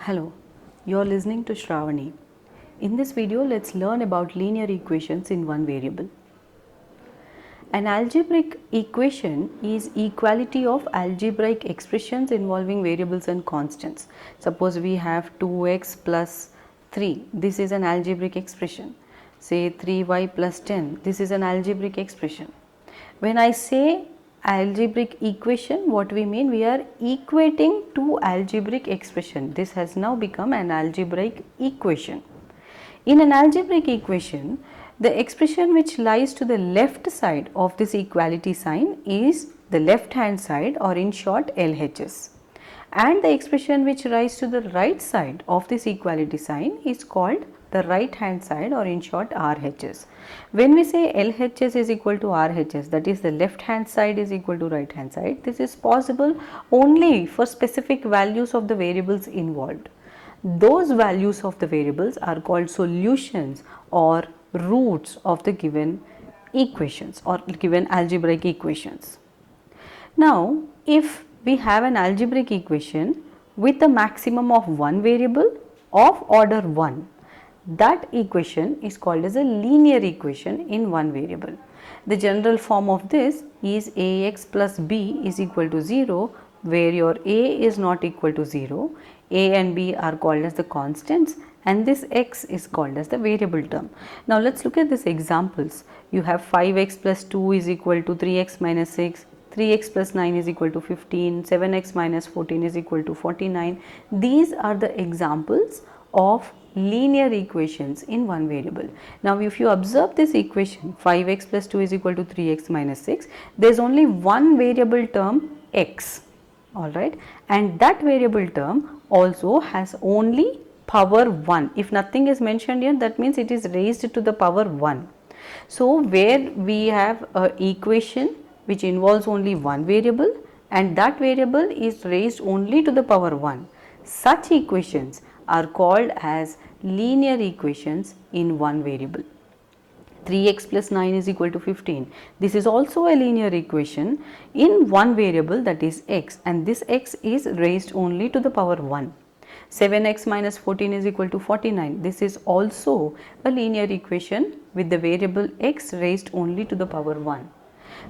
Hello, you're listening to Shravani. In this video, let's learn about linear equations in one variable. An algebraic equation is equality of algebraic expressions involving variables and constants. Suppose we have 2x plus 3. This is an algebraic expression. Say 3y plus 10. This is an algebraic expression. When I say algebraic equation, what we mean, we are equating two algebraic expression. This has now become an algebraic equation. In an algebraic equation, the expression which lies to the left side of this equality sign is the left hand side, or in short LHS, and the expression which lies to the right side of this equality sign is called the right hand side, or in short RHS. When we say LHS is equal to RHS, that is the left hand side is equal to right hand side, this is possible only for specific values of the variables involved. Those values of the variables are called solutions or roots of the given equations or given algebraic equations. Now, if we have an algebraic equation with a maximum of one variable of order 1, that equation is called as a linear equation in one variable. The general form of this is ax plus b is equal to 0, where your a is not equal to 0, a and b are called as the constants, and this x is called as the variable term. Now let's look at these examples. You have 5x plus 2 is equal to 3x minus 6, 3x plus 9 is equal to 15, 7x minus 14 is equal to 49. These are the examples of linear equations in one variable. Now if you observe this equation, 5x plus 2 is equal to 3x minus 6, there is only one variable term x, alright, and that variable term also has only power 1. If nothing is mentioned here, that means it is raised to the power 1. So where we have an equation which involves only one variable and that variable is raised only to the power 1, such equations are called as linear equations in one variable. 3x plus 9 is equal to 15. This is also a linear equation in one variable, that is x, and this x is raised only to the power 1. 7x minus 14 is equal to 49. This is also a linear equation with the variable x raised only to the power 1.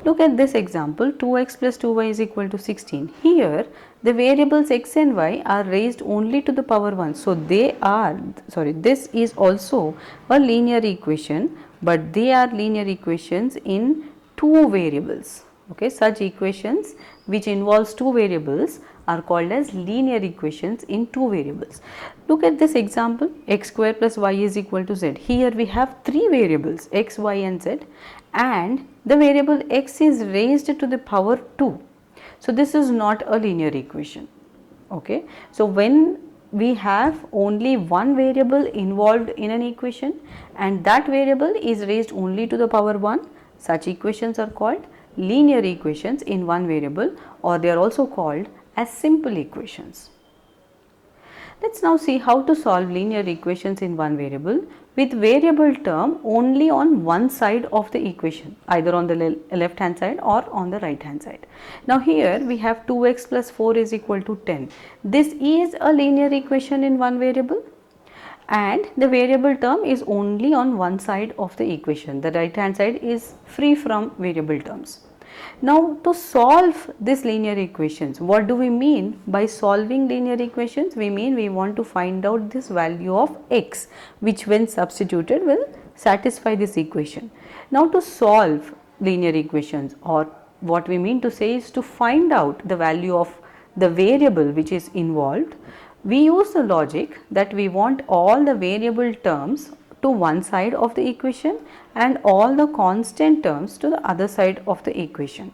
Look at this example, 2x plus 2y is equal to 16. Here the variables x and y are raised only to the power 1. So this is also a linear equation, but they are linear equations in two variables. Okay, such equations which involves two variables are called as linear equations in two variables. Look at this example, x square plus y is equal to z. Here we have three variables, x, y and z, and the variable x is raised to the power 2. So this is not a linear equation. Okay, so when we have only one variable involved in an equation and that variable is raised only to the power 1, such equations are called linear equations in one variable, or they are also called as simple equations. Let's now see how to solve linear equations in one variable with variable term only on one side of the equation, either on the left hand side or on the right hand side. Now here we have 2x plus 4 is equal to 10. This is a linear equation in one variable and the variable term is only on one side of the equation. The right hand side is free from variable terms. Now to solve this linear equations, what do we mean by solving linear equations? We mean we want to find out this value of x, which when substituted will satisfy this equation. Now to solve linear equations, or what we mean to say is to find out the value of the variable which is involved, we use the logic that we want all the variable terms to one side of the equation and all the constant terms to the other side of the equation.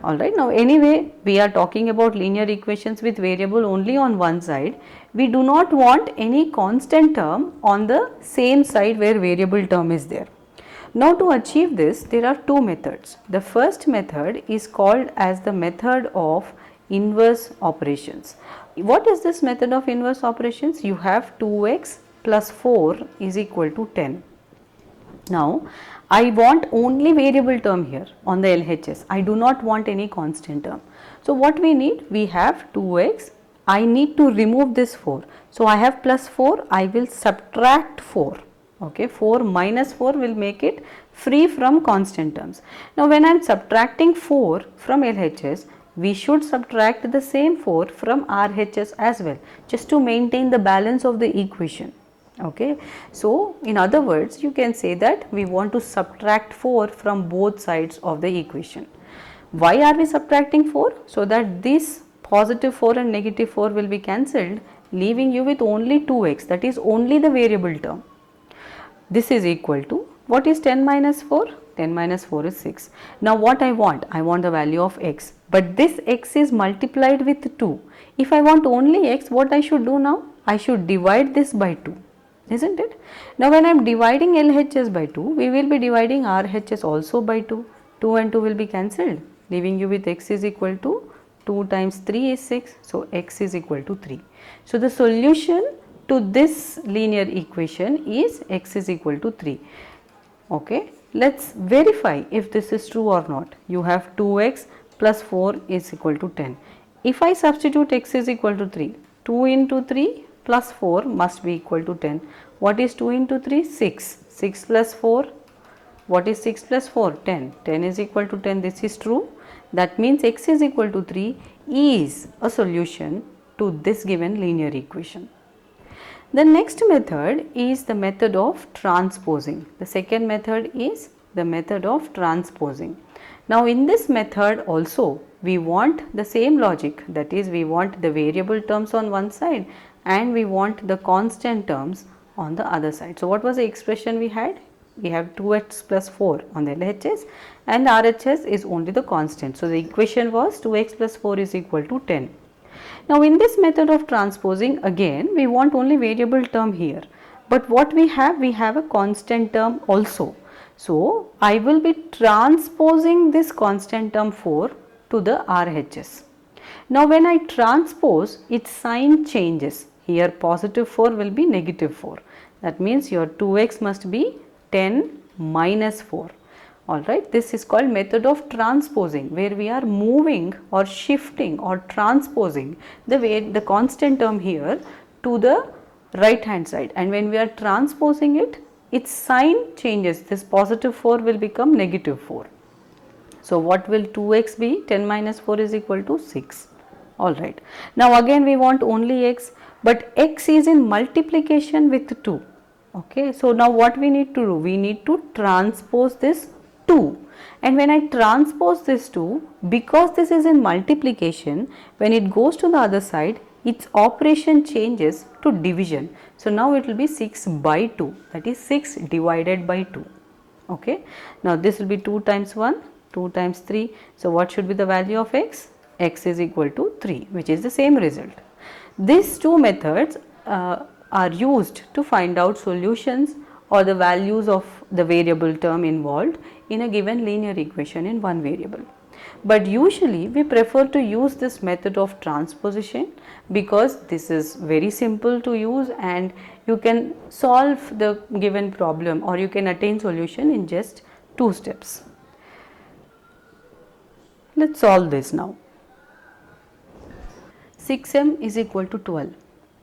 Alright, now anyway we are talking about linear equations with variable only on one side. We do not want any constant term on the same side where variable term is there. Now to achieve this, there are two methods. The first method is called as the method of inverse operations. What is this method of inverse operations? You have 2x plus 4 is equal to 10. Now I want only variable term here on the LHS. I do not want any constant term. So what we need? We have 2x I need to remove this 4. So, I have plus 4, I will subtract 4. Okay, 4 minus 4 will make it free from constant terms. Now, when I am subtracting 4 from LHS, we should subtract the same 4 from RHS as well, just to maintain the balance of the equation. Okay, so in other words, you can say that we want to subtract 4 from both sides of the equation. Why are we subtracting 4? So that this positive 4 and negative 4 will be cancelled, leaving you with only 2x, that is only the variable term. This is equal to, what is 10 minus 4? 10 minus 4 is 6. Now what I want the value of x, but this x is multiplied with 2. If I want only x, what I should do now? I should divide this by 2. Isn't it? Now when I am dividing LHS by 2, we will be dividing RHS also by 2. 2 and 2 will be cancelled, leaving you with x is equal to 2 times 3 is 6. So x is equal to 3. So the solution to this linear equation is x is equal to 3. Okay, let's verify if this is true or not. You have 2x plus 4 is equal to 10. If I substitute x is equal to 3, 2 into 3 plus 4 must be equal to 10. What is 2 into 3? 6. 6 plus 4. What is 6 plus 4? 10. 10 is equal to 10. This is true. That means x is equal to 3 is a solution to this given linear equation. The next method is the method of transposing. The second method is the method of transposing. Now in this method also we want the same logic, that is we want the variable terms on one side and we want the constant terms on the other side. So what was the expression we had? We have 2x plus 4 on the LHS and RHS is only the constant. So the equation was 2x plus 4 is equal to 10. Now in this method of transposing, again we want only variable term here, but what we have a constant term also. So I will be transposing this constant term 4 to the RHS. Now when I transpose, its sign changes. Here positive 4 will be negative 4. That means your 2x must be 10 minus 4. Alright, this is called method of transposing, where we are moving or shifting or transposing the constant term here to the right hand side, and when we are transposing it, its sign changes. This positive 4 will become negative 4. So what will 2x be? 10 minus 4 is equal to 6. Alright, now again we want only x, but x is in multiplication with 2. Okay, so now what we need to do? We need to transpose this 2, and when I transpose this 2, because this is in multiplication, when it goes to the other side, its operation changes to division. So now it will be 6 by 2, that is 6 divided by 2. Okay, now this will be 2 times 1, 2 times 3. So what should be the value of x? X is equal to 3, which is the same result. These two methods are used to find out solutions or the values of the variable term involved in a given linear equation in one variable. But usually we prefer to use this method of transposition because this is very simple to use and you can solve the given problem or you can attain solution in just 2 steps. Let's solve this now. 6m is equal to 12.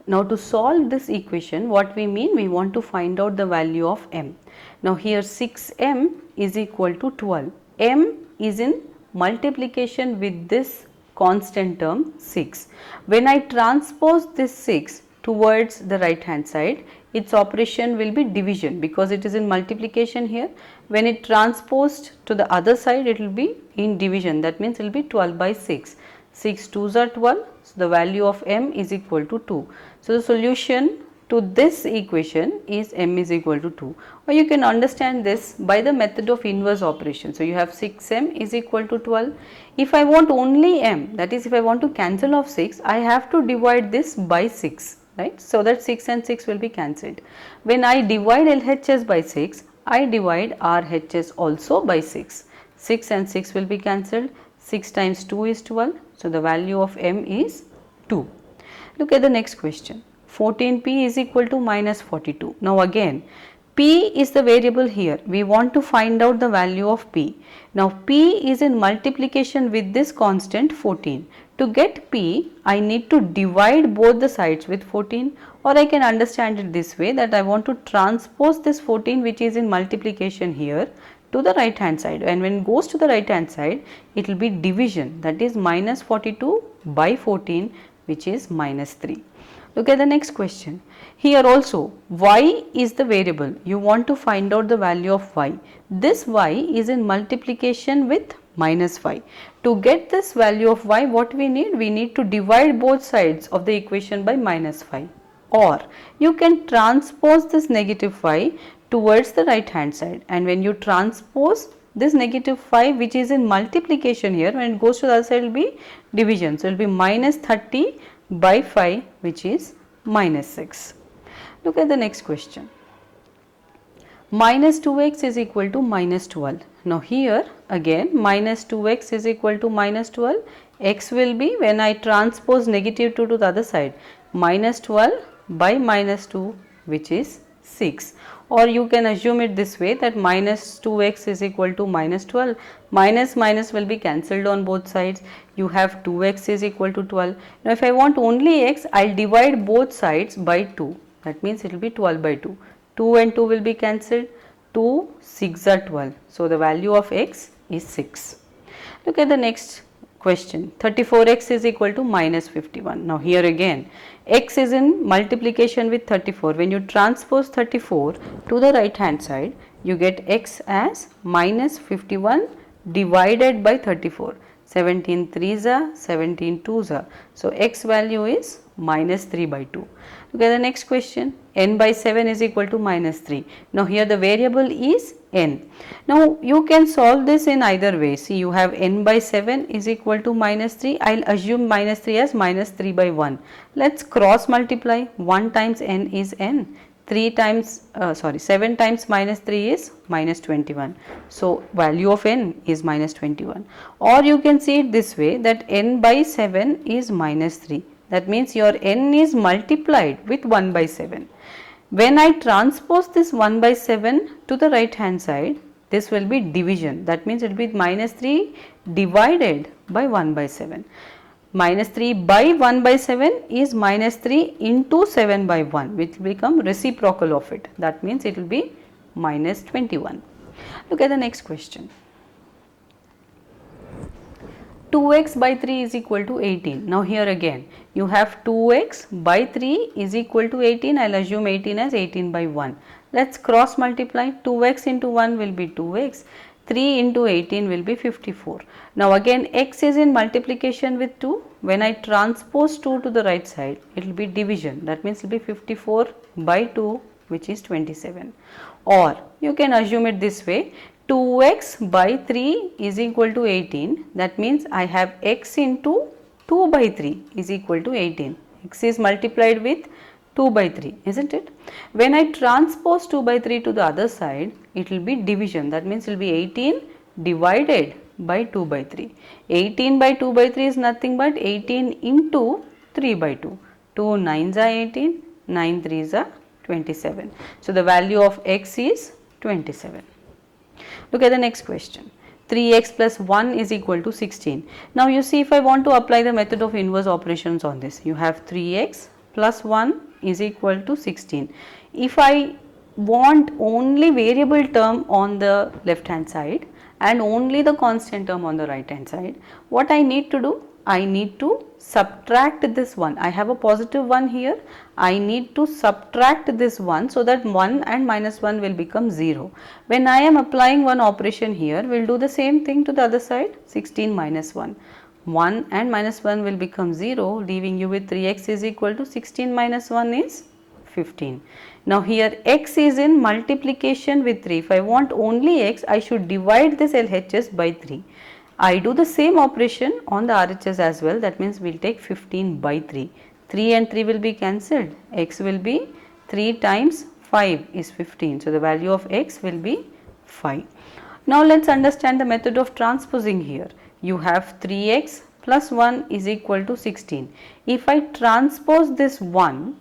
Now to solve this equation, what we mean, we want to find out the value of m. Now here 6m is equal to 12. m is in multiplication with this constant term 6. When I transpose this 6 towards the right hand side, its operation will be division because it is in multiplication here. When it transposed to the other side, it will be in division. That means it will be 12 by 6. 6 2s are 12. So the value of m is equal to 2. So the solution to this equation is m is equal to 2, or you can understand this by the method of inverse operation. So you have 6m is equal to 12. If I want only m, that is if I want to cancel off 6, I have to divide this by 6, right? So that 6 and 6 will be cancelled. When I divide LHS by 6, I divide RHS also by 6. 6 and 6 will be cancelled. 6 times 2 is 12. So the value of m is 2. Look at the next question. 14p is equal to minus 42. Now again, p is the variable here. We want to find out the value of p. Now p is in multiplication with this constant 14. To get P, I need to divide both the sides with 14, or I can understand it this way, that I want to transpose this 14 which is in multiplication here to the right hand side, and when it goes to the right hand side it will be division, that is minus 42 by 14 which is minus 3. Look at the next question. Here also y is the variable, you want to find out the value of y. This y is in multiplication with minus 5. To get this value of y, what we need? We need to divide both sides of the equation by minus 5, or you can transpose this negative 5 towards the right hand side, and when you transpose this negative 5 which is in multiplication here, when it goes to the other side it will be division. So, it will be minus 30 by 5 which is minus 6. Look at the next question. Minus 2x is equal to minus 12. Now here again minus 2x is equal to minus 12. X will be, when I transpose negative 2 to the other side, minus 12 by minus 2 which is 6. Or you can assume it this way, that minus 2x is equal to minus 12. Minus minus will be cancelled on both sides. You have 2x is equal to 12. Now if I want only x, I will divide both sides by 2. That means it will be 12 by 2. 2 and 2 will be cancelled. 2 6 are 12. So the value of x is 6. Look at the next question. 34x is equal to minus 51. Now here again x is in multiplication with 34. When you transpose 34 to the right hand side, you get x as minus 51 divided by 34. 17 3s are, 17 2s are. So x value is minus 3 by 2. Look at the next question. N by 7 is equal to minus 3. Now here the variable is n. Now you can solve this in either way. See, you have n by 7 is equal to minus 3. I will assume minus 3 as minus 3 by 1. Let us cross multiply. 1 times n is n. 7 times minus 3 is minus 21. So value of n is minus 21. Or you can see it this way, that n by 7 is minus 3. That means your n is multiplied with 1 by 7. When I transpose this 1 by 7 to the right hand side, this will be division. That means it will be minus 3 divided by 1 by 7. Minus 3 by 1 by 7 is minus 3 into 7 by 1, which will become reciprocal of it. That means it will be minus 21. Look at the next question. 2x by 3 is equal to 18. Now here again you have 2x by 3 is equal to 18. I will assume 18 as 18 by 1. Let us cross multiply. 2x into 1 will be 2x. 3 into 18 will be 54. Now again x is in multiplication with 2. When I transpose 2 to the right side, it will be division. That means it will be 54 by 2 which is 27. Or you can assume it this way. 2x by 3 is equal to 18. That means I have x into 2 by 3 is equal to 18. X is multiplied with 2 by 3, isn't it? When I transpose 2 by 3 to the other side, it will be division. That means it will be 18 divided by 2 by 3. 18 by 2 by 3 is nothing but 18 into 3 by 2. 2 9s are 18, 9 3s are 27. So the value of x is 27. Look at the next question. 3x plus 1 is equal to 16. Now you see, if I want to apply the method of inverse operations on this, you have 3x plus 1 is equal to 16. If I want only variable term on the left hand side and only the constant term on the right hand side, what I need to do? I need to subtract this 1. I have a positive 1 here. I need to subtract this 1 so that 1 and minus 1 will become 0. When I am applying one operation here, we will do the same thing to the other side. 16 minus 1. 1 and minus 1 will become 0, leaving you with 3x is equal to 16 minus 1 is 15. Now here x is in multiplication with 3. If I want only x, I should divide this LHS by 3. I do the same operation on the RHS as well. That means we will take 15 by 3. 3 and 3 will be cancelled. X will be 3 times 5 is 15. So the value of x will be 5. Now let us understand the method of transposing here. You have 3x plus 1 is equal to 16. If I transpose this 1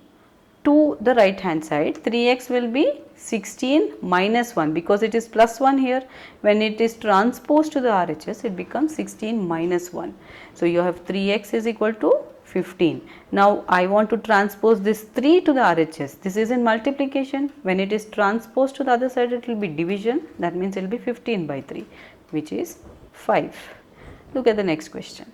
to the right hand side, 3x will be 16 minus 1 because it is plus 1 here. When it is transposed to the RHS, it becomes 16 minus 1. So, you have 3x is equal to 15. Now, I want to transpose this 3 to the RHS. This is in multiplication. When it is transposed to the other side, it will be division. That means it will be 15 by 3, which is 5. Look at the next question.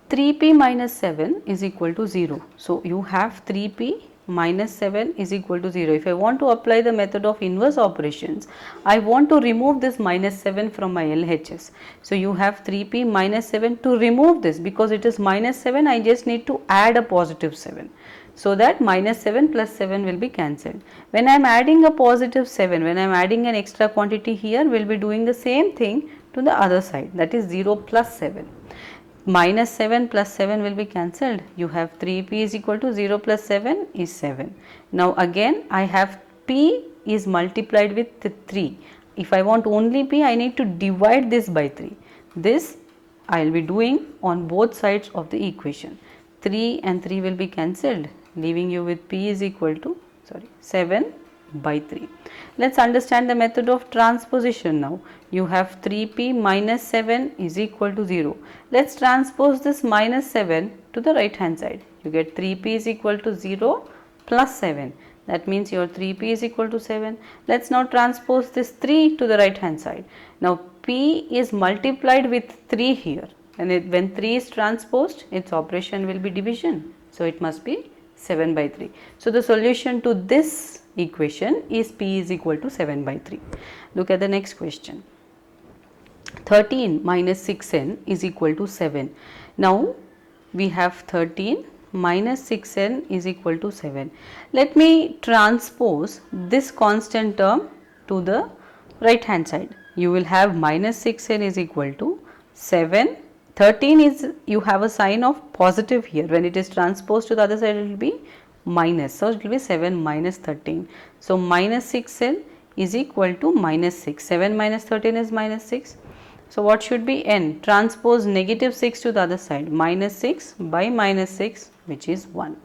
3p minus 7 is equal to 0. So, you have 3p minus 7 is equal to 0. If I want to apply the method of inverse operations, I want to remove this minus 7 from my LHS. So, you have 3p minus 7. To remove this, because it is minus 7, I just need to add a positive 7. So that minus 7 plus 7 will be cancelled. When I am adding a positive 7, when I am adding an extra quantity here, we will be doing the same thing to the other side, that is 0 plus 7. Minus 7 plus 7 will be cancelled. You have 3p is equal to 0 plus 7 is 7. Now again I have p is multiplied with 3. If I want only p, I need to divide this by 3. This I will be doing on both sides of the equation. 3 and 3 will be cancelled, leaving you with p is equal to 7 by 3. Let's understand the method of transposition now. You have 3p minus 7 is equal to 0. Let's transpose this minus 7 to the right hand side. You get 3p is equal to 0 plus 7. That means your 3p is equal to 7. Let's now transpose this 3 to the right hand side. Now p is multiplied with 3 here, and when 3 is transposed, its operation will be division. So it must be 7 by 3. So the solution to this equation is p is equal to 7 by 3. Look at the next question. 13 minus 6n is equal to 7. Now we have 13 minus 6n is equal to 7. Let me transpose this constant term to the right hand side. You will have minus 6n is equal to 7. 13 is, you have a sign of positive here. When it is transposed to the other side, it will be minus. So it will be 7 minus 13. So minus 6n is equal to minus 6. 7 minus 13 is minus 6. So what should be n? Transpose negative 6 to the other side. Minus 6 by minus 6, which is 1.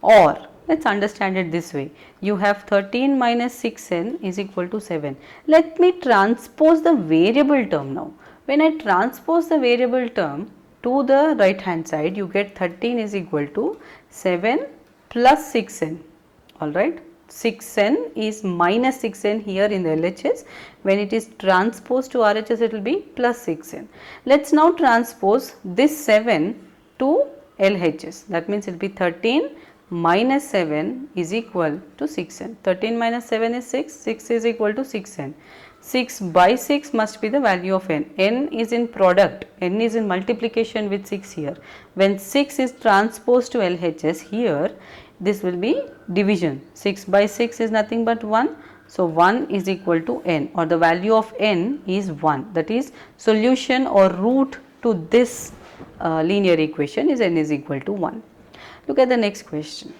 Or let's understand it this way. You have 13 minus 6n is equal to 7. Let me transpose the variable term now. When I transpose the variable term to the right hand side, you get 13 is equal to 7 plus 6n. Alright, 6n is minus 6n here in the LHS. When it is transposed to RHS, it will be plus 6n. Let's now transpose this 7 to LHS. That means it will be 13 minus 7 is equal to 6n. 13 minus 7 is 6. 6 is equal to 6n. 6 by 6 must be the value of n. N is in product, n is in multiplication with 6 here. When 6 is transposed to LHS here, this will be division. 6 by 6 is nothing but 1. So 1 is equal to n, or the value of n is 1. That is, solution or root to this linear equation is n is equal to 1. Look at the next question.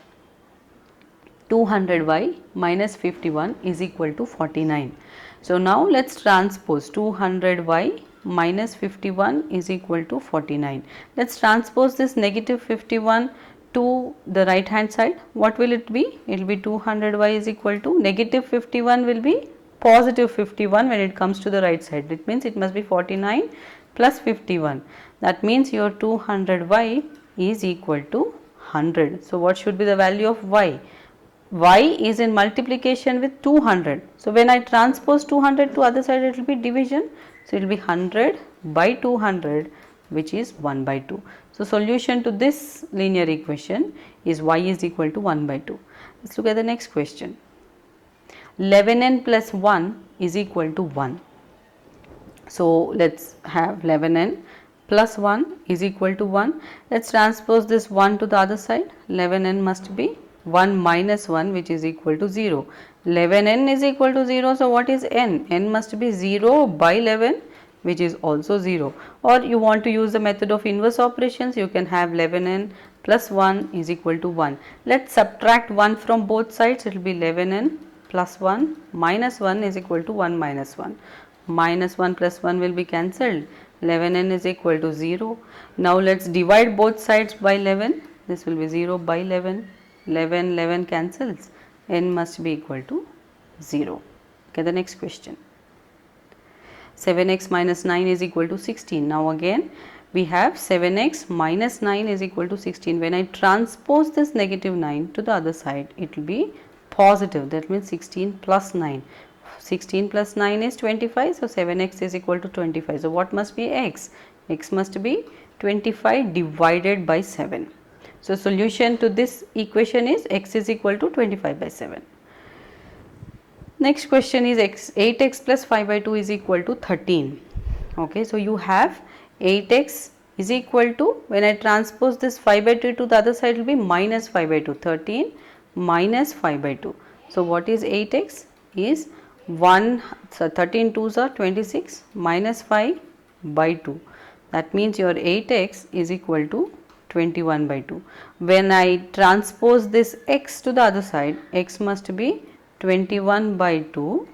200y minus 51 is equal to 49. So now let's transpose 200y minus 51 is equal to 49. Let's transpose this negative 51 to the right hand side. What will it be? It will be 200y is equal to negative 51 will be positive 51 when it comes to the right side. It means it must be 49 plus 51. That means your 200y is equal to 100. So what should be the value of y? Y is in multiplication with 200. So when I transpose 200 to other side, it will be division. So it will be 100 by 200, which is 1 by 2. So solution to this linear equation is y is equal to 1 by 2. Let's look at the next question. 11n plus 1 is equal to 1. So let's have 11n plus 1 is equal to 1. Let's transpose this 1 to the other side. 11n must be 1 minus 1, which is equal to 0. 11n is equal to 0. So what is n? N must be 0 by 11, which is also 0. Or you want to use the method of inverse operations, you can have 11n plus 1 is equal to 1. Let's subtract 1 from both sides. It will be 11n plus 1 minus 1 is equal to 1 minus 1. Minus 1 plus 1 will be cancelled. 11n is equal to 0. Now let's divide both sides by 11. This will be 0 by 11, 11, 11 cancels, n must be equal to 0. Okay, the next question. 7x minus 9 is equal to 16. Now again we have 7x minus 9 is equal to 16. When I transpose this negative 9 to the other side, it will be positive. That means 16 plus 9. 16 plus 9 is 25. So 7x is equal to 25. So what must be x? X must be 25 divided by 7. So solution to this equation is x is equal to 25 by 7. Next question is 8x plus 5 by 2 is equal to 13. Okay, so you have 8x is equal to, when I transpose this 5 by 2 to the other side, will be minus 5 by 2. 13 minus 5 by 2. So what is 8x? Is 1, so 13 2s are 26 minus 5 by 2. That means your 8x is equal to 21 by 2. When I transpose this x to the other side, x must be 21 by 2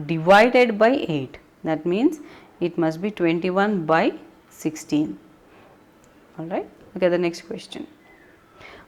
divided by 8. That means it must be 21 by 16. Alright. Okay, the next question.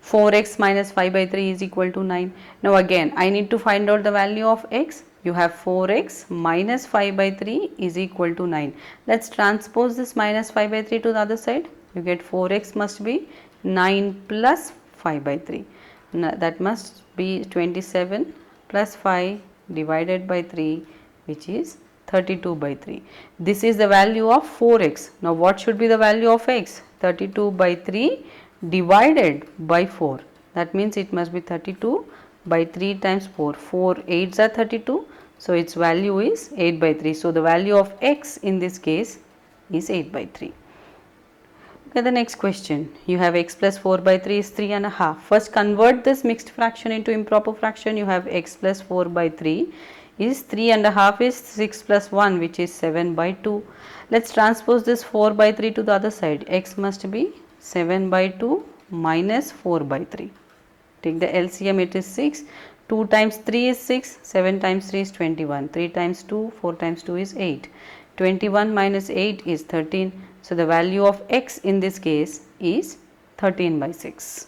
4x minus 5 by 3 is equal to 9. Now again I need to find out the value of x. You have 4x minus 5 by 3 is equal to 9. Let's transpose this minus 5 by 3 to the other side. You get 4x must be 9 plus 5 by 3. Now, that must be 27 plus 5 divided by 3, which is 32 by 3. This is the value of 4x. Now what should be the value of x? 32 by 3 divided by 4. That means it must be 32 by 3 times 4. 4 8s are 32. So its value is 8 by 3. So the value of x in this case is 8 by 3. Okay, the next question. You have x plus 4 by 3 is 3.5. First convert this mixed fraction into improper fraction. You have x plus 4 by 3 is 3.5 is 6 plus 1, which is 7 by 2. Let's transpose this 4 by 3 to the other side. X must be 7 by 2 minus 4 by 3. Take the LCM, it is 6. 2 times 3 is 6. 7 times 3 is 21. 3 times 2, 4 times 2 is 8. 21 minus 8 is 13. So the value of x in this case is 13 by 6.